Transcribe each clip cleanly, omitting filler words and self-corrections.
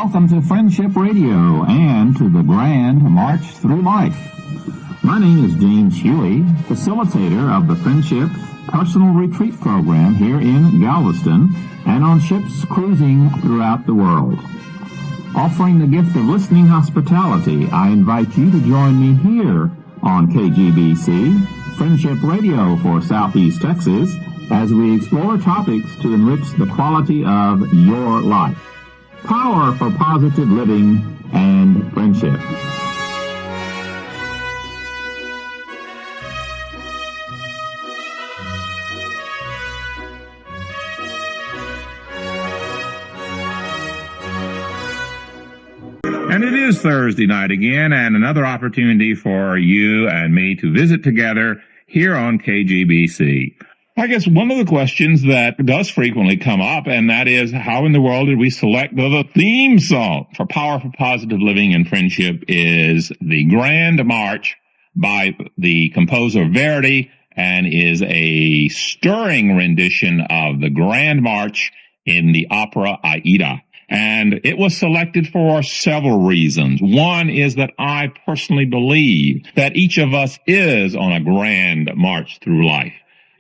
Welcome to Friendship Radio and to the Grand March Through Life. My name is James Hughey, facilitator of the Friendship Personal Retreat Program here in Galveston and on ships cruising throughout the world. Offering the gift of listening hospitality, I invite you to join me here on KGBC, Friendship Radio for Southeast Texas, as we explore topics to enrich the quality of your life. Power for positive living and friendship. And it is Thursday night again, and another opportunity for you and me to visit together here on KGBC. I guess one of the questions that does frequently come up, and that is, how in the world did we select the theme song for Power for Positive Living and Friendship is the Grand March by the composer Verdi, and is a stirring rendition of the Grand March in the opera Aida. And it was selected for several reasons. One is that I personally believe that each of us is on a grand march through life.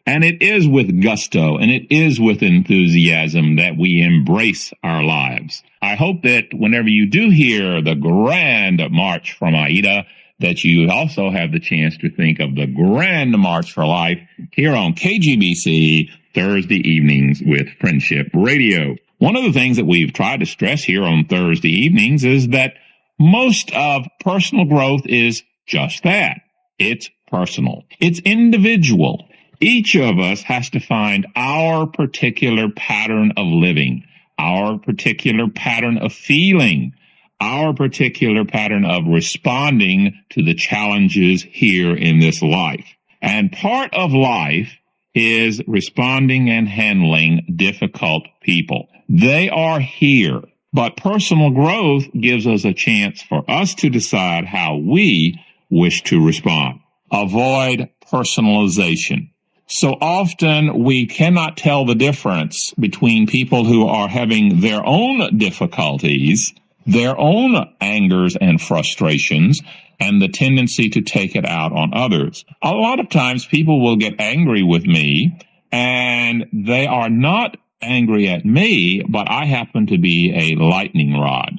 And it is with gusto and it is with enthusiasm that we embrace our lives. I hope that whenever you do hear the Grand March from Aida, that you also have the chance to think of the Grand March for Life here on KGBC Thursday evenings with Friendship Radio. One of the things that we've tried to stress here on Thursday evenings is that most of personal growth is just that. It's personal. It's individual. Each of us has to find our particular pattern of living, our particular pattern of feeling, our particular pattern of responding to the challenges here in this life. And part of life is responding and handling difficult people. They are here, but personal growth gives us a chance for us to decide how we wish to respond. Avoid personalization. So often we cannot tell the difference between people who are having their own difficulties, their own angers and frustrations, and the tendency to take it out on others. A lot of times people will get angry with me, and they are not angry at me, but I happen to be a lightning rod.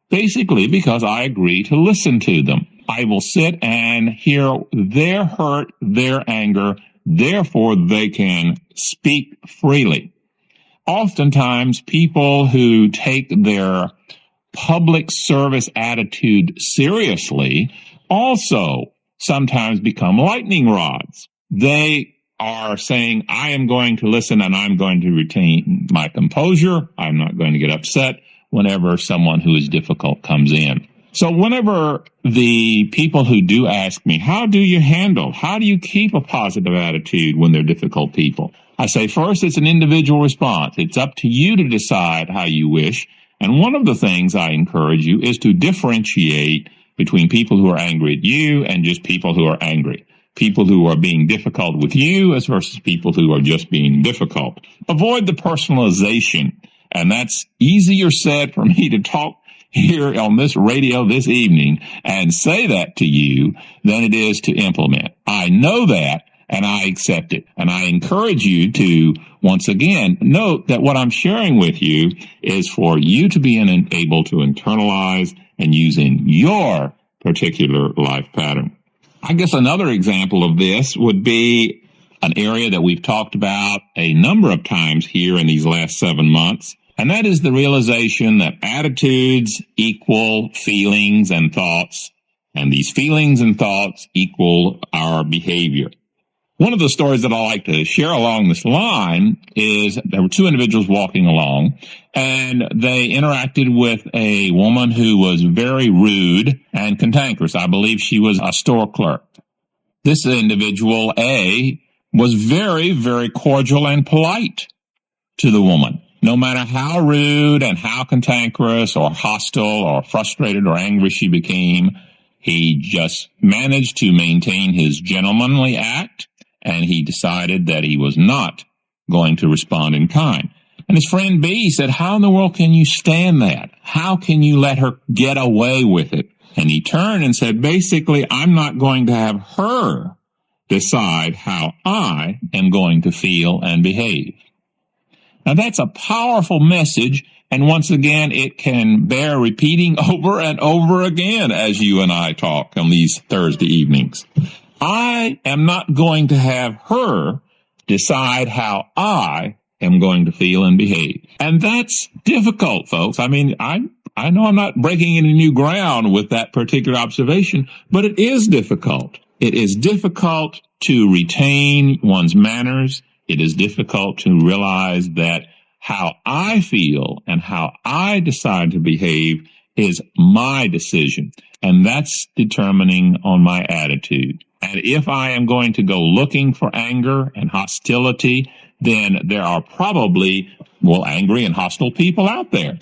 Basically because I agree to listen to them. I will sit and hear their hurt, their anger, therefore they can speak freely. Oftentimes people who take their public service attitude seriously also sometimes become lightning rods. They are saying, I am going to listen and I'm going to retain my composure. I'm not going to get upset whenever someone who is difficult comes in. So whenever the people who do ask me, how do you keep a positive attitude when they're difficult people? I say, first, it's an individual response. It's up to you to decide how you wish. And one of the things I encourage you is to differentiate between people who are angry at you and just people who are angry. People who are being difficult with you as versus people who are just being difficult. Avoid the personalization. And that's easier said for me to talk here on this radio this evening and say that to you than it is to implement. I know that and I accept it. And I encourage you to, once again, note that what I'm sharing with you is for you to be able to internalize and use in your particular life pattern. I guess another example of this would be an area that we've talked about a number of times here in these last 7 months. And that is the realization that attitudes equal feelings and thoughts, and these feelings and thoughts equal our behavior. One of the stories that I like to share along this line is there were two individuals walking along, and they interacted with a woman who was very rude and cantankerous. I believe she was a store clerk. This individual, A, was very, very cordial and polite to the woman. No matter how rude and how cantankerous or hostile or frustrated or angry she became, he just managed to maintain his gentlemanly act, and he decided that he was not going to respond in kind. And his friend B said, how in the world can you stand that? How can you let her get away with it? And he turned and said, basically, I'm not going to have her decide how I am going to feel and behave. Now, that's a powerful message. And once again, it can bear repeating over and over again as you and I talk on these Thursday evenings. I am not going to have her decide how I am going to feel and behave. And that's difficult, folks. I mean, I know I'm not breaking any new ground with that particular observation, but it is difficult. It is difficult to retain one's manners. It is difficult to realize that how I feel and how I decide to behave is my decision. And that's determining on my attitude. And if I am going to go looking for anger and hostility, then there are probably, angry and hostile people out there.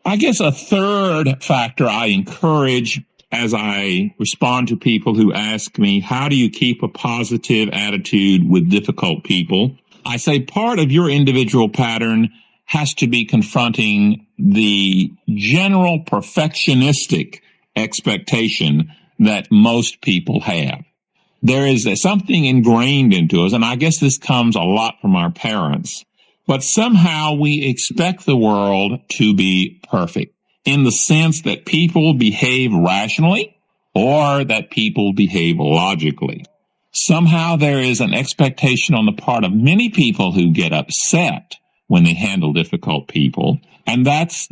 I guess a third factor I encourage as I respond to people who ask me, how do you keep a positive attitude with difficult people? I say part of your individual pattern has to be confronting the general perfectionistic expectation that most people have. There is something ingrained into us, and I guess this comes a lot from our parents, but somehow we expect the world to be perfect in the sense that people behave rationally or that people behave logically. Somehow there is an expectation on the part of many people who get upset when they handle difficult people, and that's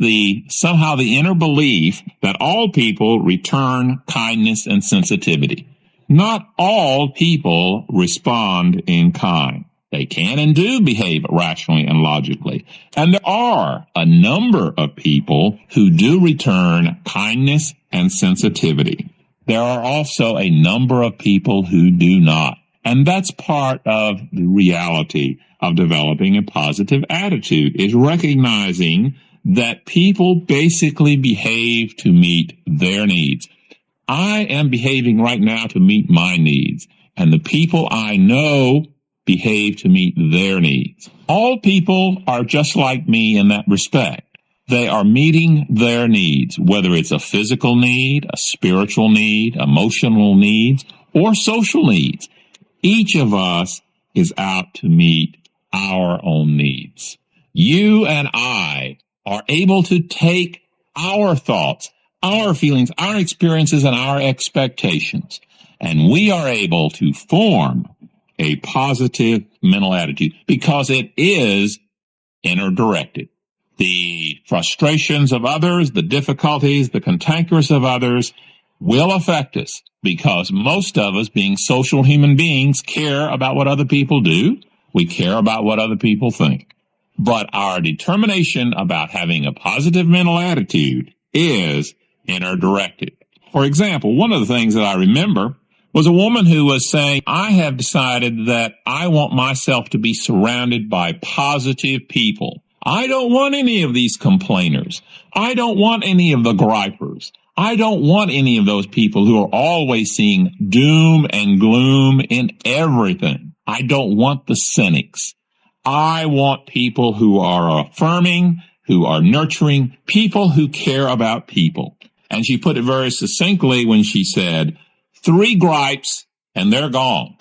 somehow the inner belief that all people return kindness and sensitivity. Not all people respond in kind. They can and do behave rationally and logically. And there are a number of people who do return kindness and sensitivity. There are also a number of people who do not. And that's part of the reality of developing a positive attitude, is recognizing that people basically behave to meet their needs. I am behaving right now to meet my needs, and the people I know behave to meet their needs. All people are just like me in that respect. They are meeting their needs, whether it's a physical need, a spiritual need, emotional needs, or social needs. Each of us is out to meet our own needs. You and I are able to take our thoughts, our feelings, our experiences, and our expectations, and we are able to form a positive mental attitude because it is inner directed. The frustrations of others, the difficulties, the cantankerous of others will affect us because most of us, being social human beings, care about what other people do. We care about what other people think. But our determination about having a positive mental attitude is inner directed. For example, one of the things that I remember was a woman who was saying, I have decided that I want myself to be surrounded by positive people. I don't want any of these complainers. I don't want any of the gripers. I don't want any of those people who are always seeing doom and gloom in everything. I don't want the cynics. I want people who are affirming, who are nurturing, people who care about people. And she put it very succinctly when she said, 3 gripes and they're gone.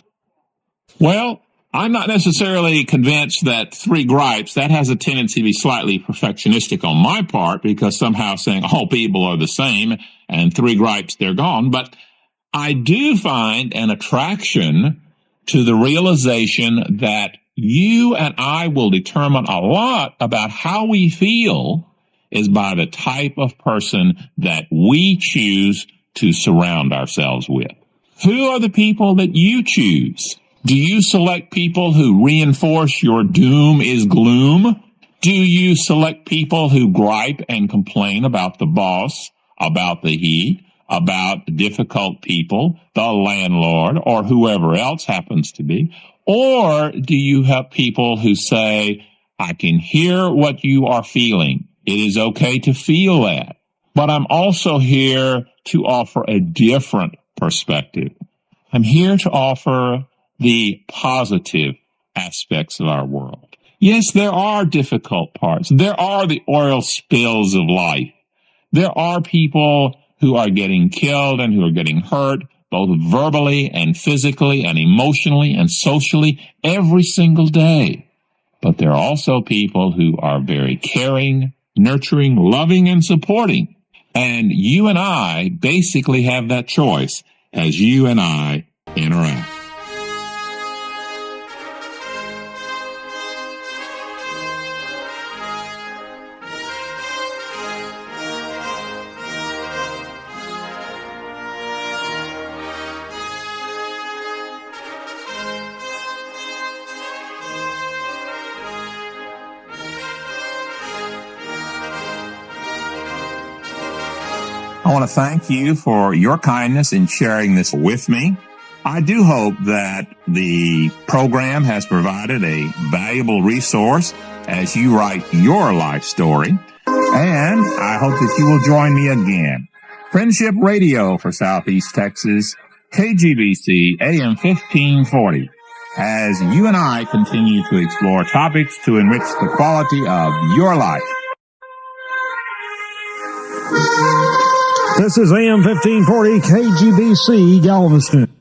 Well, I'm not necessarily convinced that 3 gripes, that has a tendency to be slightly perfectionistic on my part, because somehow saying all people are the same and 3 gripes, they're gone. But I do find an attraction to the realization that you and I will determine a lot about how we feel is by the type of person that we choose to surround ourselves with. Who are the people that you choose? Do you select people who reinforce your doom is gloom? Do you select people who gripe and complain about the boss, about the heat, about difficult people, the landlord, or whoever else happens to be? Or do you have people who say, I can hear what you are feeling. It is okay to feel that. But I'm also here to offer a different perspective. I'm here to offer the positive aspects of our world. Yes, there are difficult parts. There are the oil spills of life. There are people who are getting killed and who are getting hurt, both verbally and physically and emotionally and socially every single day. But there are also people who are very caring, nurturing, loving, and supporting. And you and I basically have that choice as you and I interact. I want to thank you for your kindness in sharing this with me. I do hope that the program has provided a valuable resource as you write your life story. And I hope that you will join me again. Friendship Radio for Southeast Texas, KGBC AM 1540, as you and I continue to explore topics to enrich the quality of your life. This is AM 1540 KGBC Galveston.